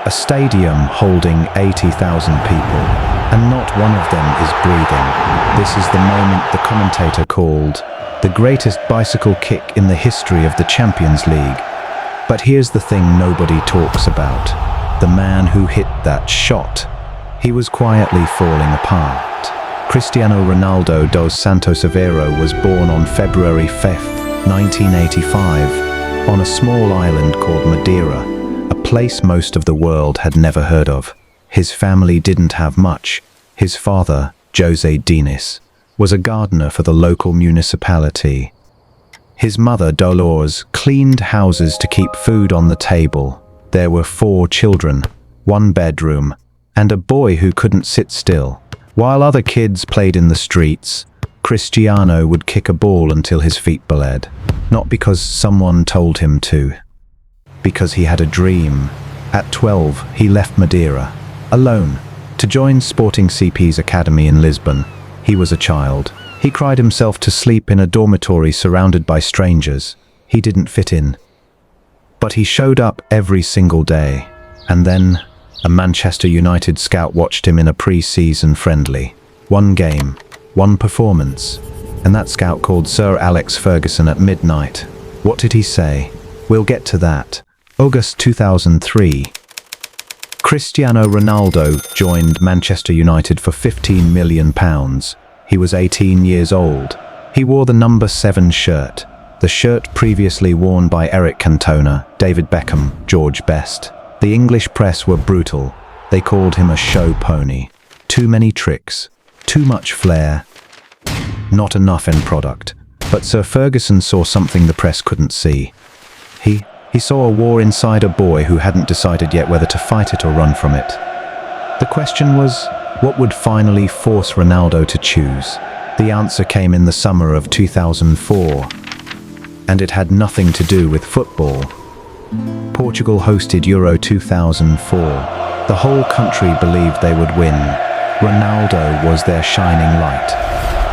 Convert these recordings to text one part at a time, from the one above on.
A stadium holding 80,000 people, and not one of them is breathing. This is the moment the commentator called the greatest bicycle kick in the history of the Champions League. But here's the thing nobody talks about. The man who hit that shot. He was quietly falling apart. Cristiano Ronaldo dos Santos Aveiro was born on February 5th, 1985, on a small island called Madeira, a place most of the world had never heard of. His family didn't have much. His father, José Diniz, was a gardener for the local municipality. His mother, Dolores, cleaned houses to keep food on the table. There were 4 children, 1 bedroom, and a boy who couldn't sit still. While other kids played in the streets, Cristiano would kick a ball until his feet bled. Not because someone told him to. Because he had a dream. At 12, he left Madeira, alone, to join Sporting CP's academy in Lisbon. He was a child. He cried himself to sleep in a dormitory surrounded by strangers. He didn't fit in. But he showed up every single day. And then, a Manchester United scout watched him in a pre-season friendly. 1 game, 1 performance. And that scout called Sir Alex Ferguson at midnight. What did he say? We'll get to that. August 2003. Cristiano Ronaldo joined Manchester United for £15 million. He was 18 years old. He wore the number 7 shirt, the shirt previously worn by Eric Cantona, David Beckham, George Best. The English press were brutal. They called him a show pony. Too many tricks, too much flair, not enough end product. But Sir Ferguson saw something the press couldn't see. He saw a war inside a boy who hadn't decided yet whether to fight it or run from it. The question was, what would finally force Ronaldo to choose? The answer came in the summer of 2004, and it had nothing to do with football. Portugal hosted Euro 2004. The whole country believed they would win. Ronaldo was their shining light.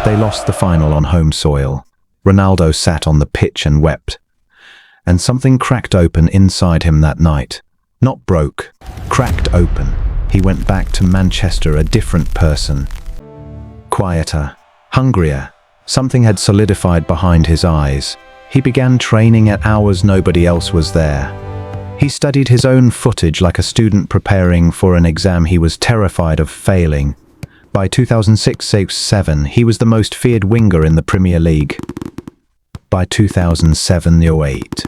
They lost the final on home soil. Ronaldo sat on the pitch and wept. And something cracked open inside him that night. Not broke, cracked open. He went back to Manchester a different person. Quieter, hungrier. Something had solidified behind his eyes. He began training at hours nobody else was there. He studied his own footage like a student preparing for an exam he was terrified of failing. By 2006-07, he was the most feared winger in the Premier League. By 2007-08,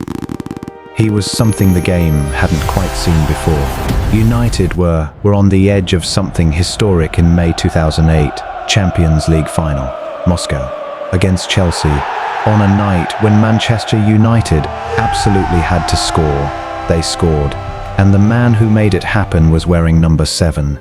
he was something the game hadn't quite seen before. United were on the edge of something historic in May 2008, Champions League final, Moscow, against Chelsea, on a night when Manchester United absolutely had to score. They scored, and the man who made it happen was wearing number 7.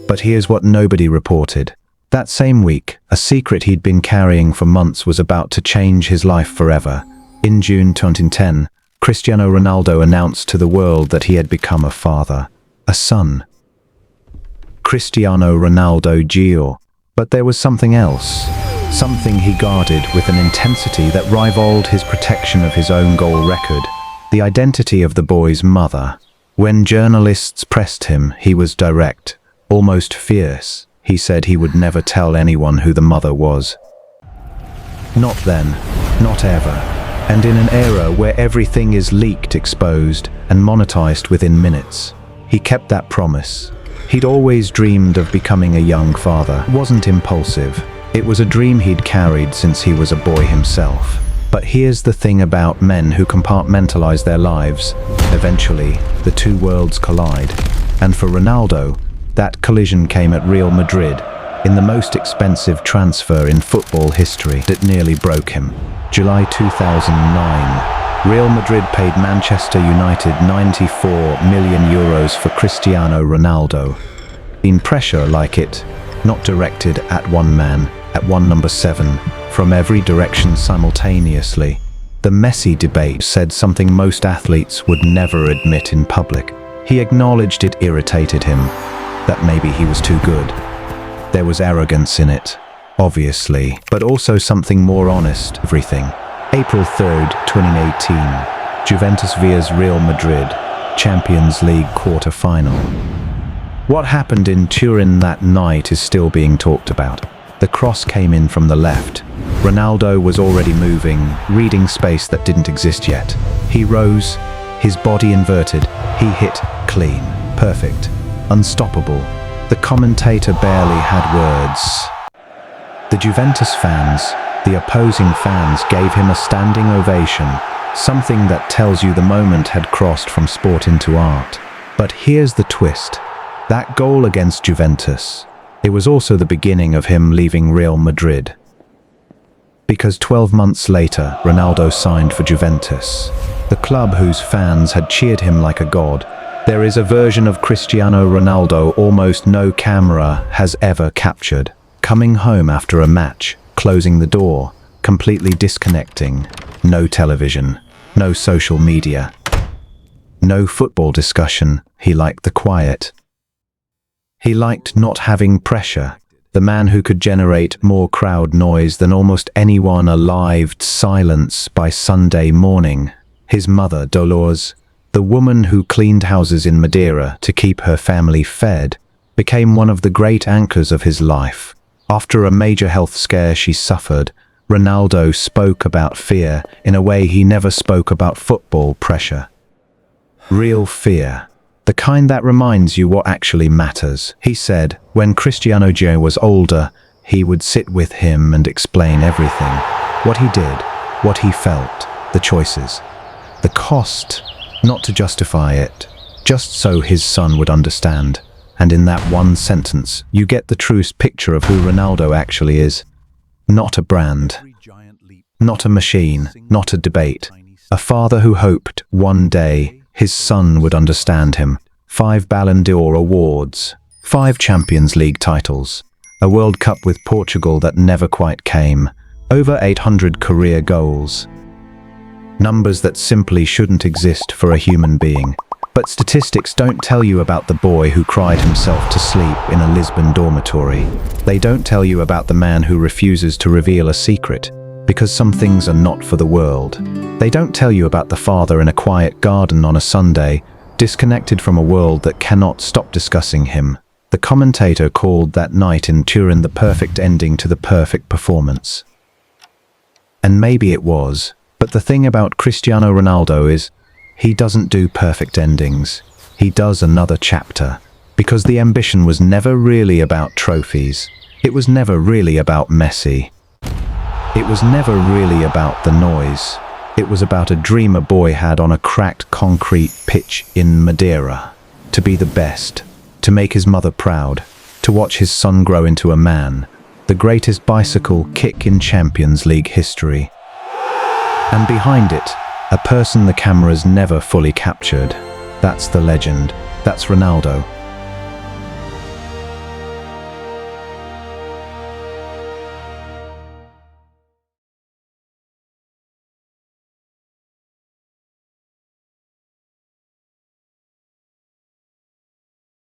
But here's what nobody reported. That same week, a secret he'd been carrying for months was about to change his life forever. In June 2010, Cristiano Ronaldo announced to the world that he had become a father, a son. Cristiano Ronaldo Gio. But there was something else. Something he guarded with an intensity that rivaled his protection of his own goal record. The identity of the boy's mother. When journalists pressed him, he was direct, almost fierce. He said he would never tell anyone who the mother was. Not then, not ever. And in an era where everything is leaked, exposed, and monetized within minutes, he kept that promise. He'd always dreamed of becoming a young father. It wasn't impulsive. It was a dream he'd carried since he was a boy himself. But here's the thing about men who compartmentalize their lives. Eventually, the two worlds collide. And for Ronaldo, that collision came at Real Madrid, in the most expensive transfer in football history that nearly broke him. July 2009, Real Madrid paid Manchester United €94 million for Cristiano Ronaldo. In pressure like it, not directed at one man, at one number 7, from every direction simultaneously. The Messi debate said something most athletes would never admit in public. He acknowledged it irritated him, that maybe he was too good. There was arrogance in it, obviously, but also something more honest. Everything. April 3rd, 2018. Juventus vs Real Madrid. Champions League quarter-final. What happened in Turin that night is still being talked about. The cross came in from the left. Ronaldo was already moving, reading space that didn't exist yet. He rose, his body inverted. He hit clean, perfect, unstoppable. The commentator barely had words. The Juventus fans, the opposing fans, gave him a standing ovation, something that tells you the moment had crossed from sport into art. But here's the twist. That goal against Juventus, it was also the beginning of him leaving Real Madrid. Because 12 months later, Ronaldo signed for Juventus, the club whose fans had cheered him like a god. There is a version of Cristiano Ronaldo almost no camera has ever captured. Coming home after a match, closing the door, completely disconnecting. No television, no social media, no football discussion. He liked the quiet. He liked not having pressure. The man who could generate more crowd noise than almost anyone alive. Silence by Sunday morning. His mother, Dolores, the woman who cleaned houses in Madeira to keep her family fed, became one of the great anchors of his life. After a major health scare she suffered, Ronaldo spoke about fear in a way he never spoke about football pressure. Real fear. The kind that reminds you what actually matters. He said, when Cristiano was older, he would sit with him and explain everything. What he did, what he felt, the choices. The cost, not to justify it, just so his son would understand. And in that one sentence, you get the truest picture of who Ronaldo actually is. Not a brand, not a machine, not a debate. A father who hoped one day his son would understand him. 5 Ballon d'Or awards, 5 Champions League titles, a World Cup with Portugal that never quite came, over 800 career goals. Numbers that simply shouldn't exist for a human being. But statistics don't tell you about the boy who cried himself to sleep in a Lisbon dormitory. They don't tell you about the man who refuses to reveal a secret, because some things are not for the world. They don't tell you about the father in a quiet garden on a Sunday, disconnected from a world that cannot stop discussing him. The commentator called that night in Turin the perfect ending to the perfect performance. And maybe it was, but the thing about Cristiano Ronaldo is, he doesn't do perfect endings. He does another chapter, because the ambition was never really about trophies. It was never really about Messi. It was never really about the noise. It was about a dream a boy had on a cracked concrete pitch in Madeira. To be the best, to make his mother proud, to watch his son grow into a man, the greatest bicycle kick in Champions League history. And behind it, a person the cameras never fully captured. That's the legend. That's Ronaldo.